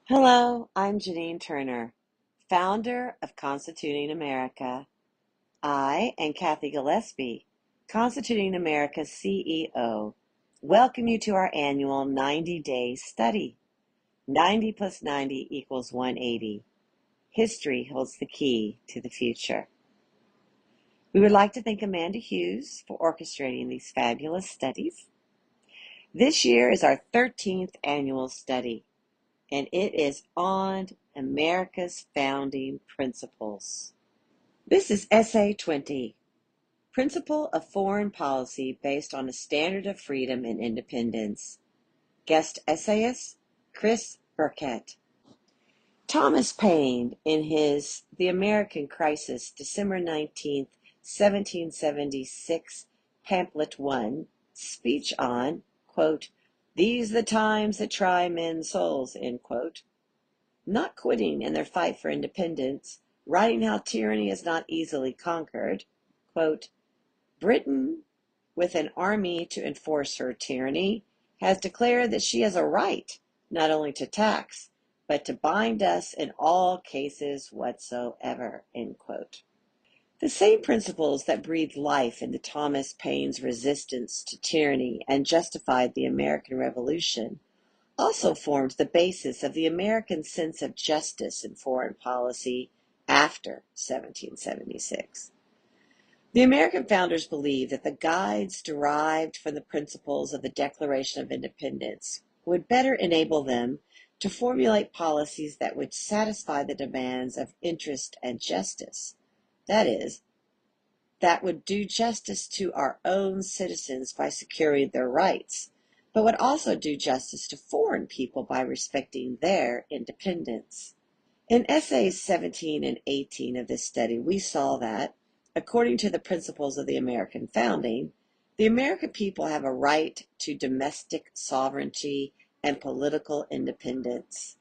Hello, I'm Janine Turner, founder of Constituting America. I and Kathy Gillespie, Constituting America's CEO, welcome you to our annual 90-day study. 90 plus 90 equals 180. History holds the key to the future. We would like to thank Amanda Hughes for orchestrating these fabulous studies. This year is our 13th annual study, and it is on America's founding principles. This is Essay 20, Principle of Foreign Policy Based on a Standard of Freedom and Independence. Guest essayist, Chris Burkett. Thomas Paine, in his The American Crisis, December 19, 1776, Pamphlet 1, speech on, quote, "These the times that try men's souls," end quote, not quitting in their fight for independence, writing how tyranny is not easily conquered, quote, "Britain, with an army to enforce her tyranny, has declared that she has a right not only to tax, but to bind us in all cases whatsoever," end quote. The same principles that breathed life into Thomas Paine's resistance to tyranny and justified the American Revolution also formed the basis of the American sense of justice in foreign policy after 1776. The American founders believed that the guides derived from the principles of the Declaration of Independence would better enable them to formulate policies that would satisfy the demands of interest and justice. That is, that would do justice to our own citizens by securing their rights, but would also do justice to foreign people by respecting their independence. In essays 17 and 18 of this study, we saw that, according to the principles of the American founding, the American people have a right to domestic sovereignty and political independence.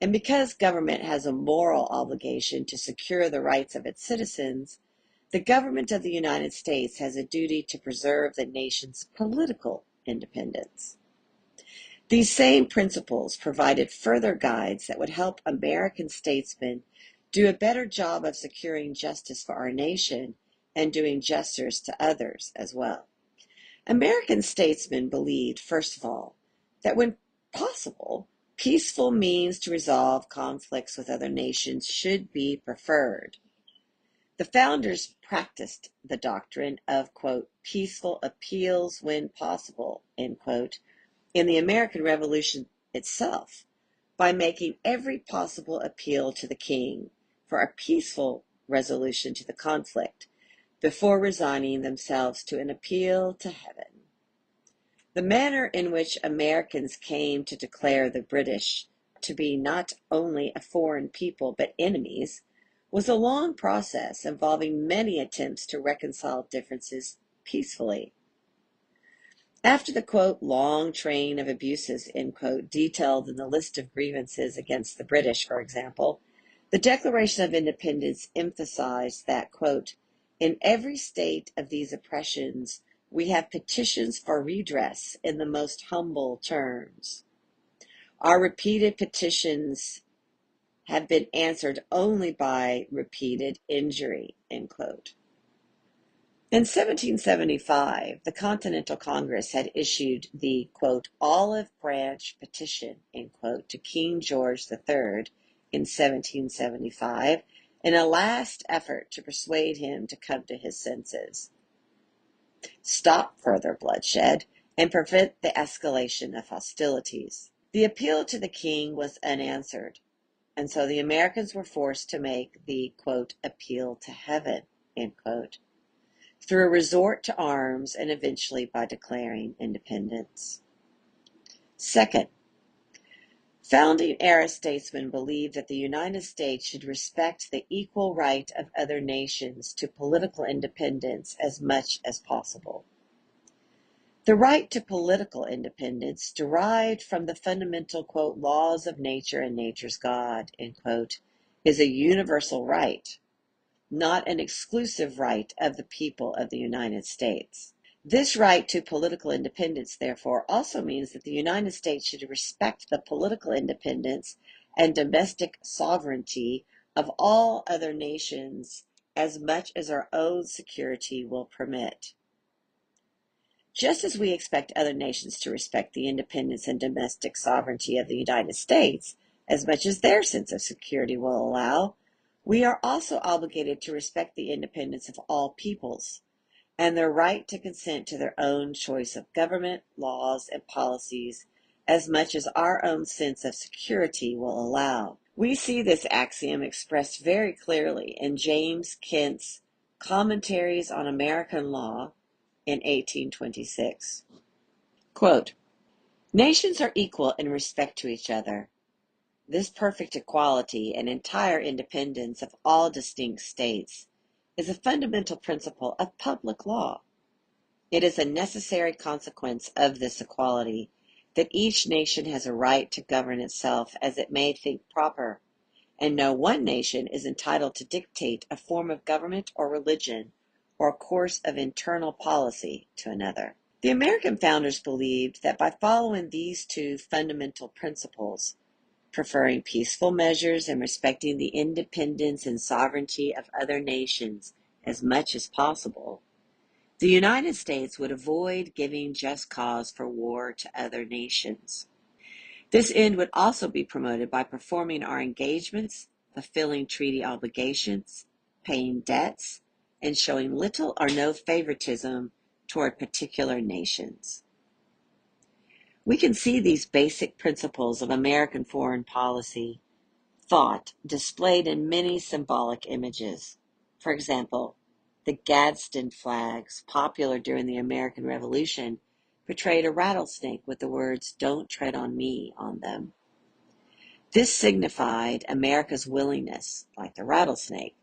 And because government has a moral obligation to secure the rights of its citizens, the government of the United States has a duty to preserve the nation's political independence. These same principles provided further guides that would help American statesmen do a better job of securing justice for our nation and doing justice to others as well. American statesmen believed, first of all, that when possible, peaceful means to resolve conflicts with other nations should be preferred. The founders practiced the doctrine of, quote, "peaceful appeals when possible," end quote, in the American Revolution itself, by making every possible appeal to the king for a peaceful resolution to the conflict before resigning themselves to an appeal to heaven. The manner in which Americans came to declare the British to be not only a foreign people but enemies was a long process involving many attempts to reconcile differences peacefully. After the, quote, "long train of abuses," end quote, detailed in the list of grievances against the British, for example, the Declaration of Independence emphasized that, quote, "in every state of these oppressions, we have petitions for redress in the most humble terms. Our repeated petitions have been answered only by repeated injury," end quote. In 1775, the Continental Congress had issued the, quote, "olive branch petition," end quote, to King George III in 1775 in a last effort to persuade him to come to his senses, stop further bloodshed, and prevent the escalation of hostilities. The appeal to the king was unanswered, and so the Americans were forced to make the, quote, "appeal to heaven," end quote, through a resort to arms and eventually by declaring independence. Second, founding-era statesmen believed that the United States should respect the equal right of other nations to political independence as much as possible. The right to political independence, derived from the fundamental, quote, "laws of nature and nature's God," end quote, is a universal right, not an exclusive right of the people of the United States. This right to political independence, therefore, also means that the United States should respect the political independence and domestic sovereignty of all other nations as much as our own security will permit. Just as we expect other nations to respect the independence and domestic sovereignty of the United States as much as their sense of security will allow, we are also obligated to respect the independence of all peoples and their right to consent to their own choice of government, laws, and policies as much as our own sense of security will allow. We see this axiom expressed very clearly in James Kent's Commentaries on American Law in 1826. Quote, "Nations are equal in respect to each other. This perfect equality and entire independence of all distinct states is a fundamental principle of public law. It is a necessary consequence of this equality that each nation has a right to govern itself as it may think proper, and no one nation is entitled to dictate a form of government or religion or a course of internal policy to another." The American founders believed that by following these two fundamental principles, preferring peaceful measures and respecting the independence and sovereignty of other nations as much as possible, the United States would avoid giving just cause for war to other nations. This end would also be promoted by performing our engagements, fulfilling treaty obligations, paying debts, and showing little or no favoritism toward particular nations. We can see these basic principles of American foreign policy thought displayed in many symbolic images. For example, the Gadsden flags, popular during the American Revolution, portrayed a rattlesnake with the words, "Don't tread on me," on them. This signified America's willingness, like the rattlesnake,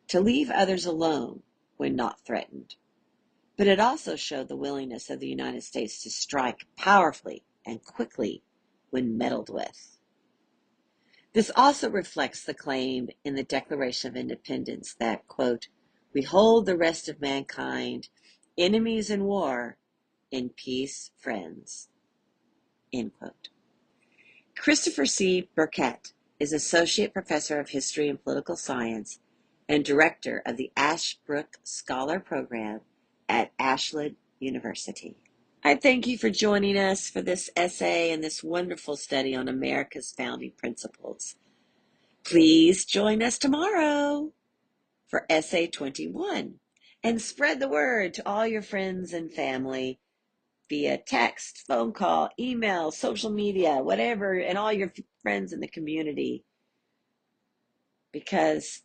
to leave others alone when not threatened. But it also showed the willingness of the United States to strike powerfully and quickly when meddled with. This also reflects the claim in the Declaration of Independence that, quote, "We hold the rest of mankind, enemies in war, in peace friends," end quote. Christopher C. Burkett is Associate Professor of History and Political Science and Director of the Ashbrook Scholar Program at Ashland University. I thank you for joining us for this essay and this wonderful study on America's founding principles. Please join us tomorrow for Essay 21 and spread the word to all your friends and family via text, phone call, email, social media, whatever, and all your friends in the community, because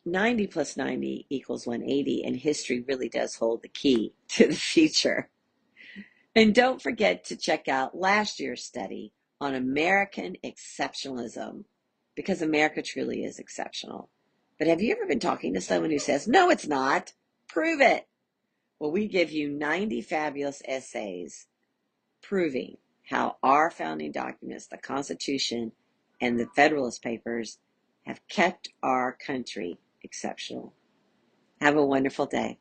90 plus 90 equals 180, and history really does hold the key to the future. And don't forget to check out last year's study on American exceptionalism, because America truly is exceptional. But have you ever been talking to someone who says, "No, it's not. Prove it"? Well, we give you 90 fabulous essays proving how our founding documents, the Constitution and the Federalist Papers, have kept our country exceptional. Have a wonderful day.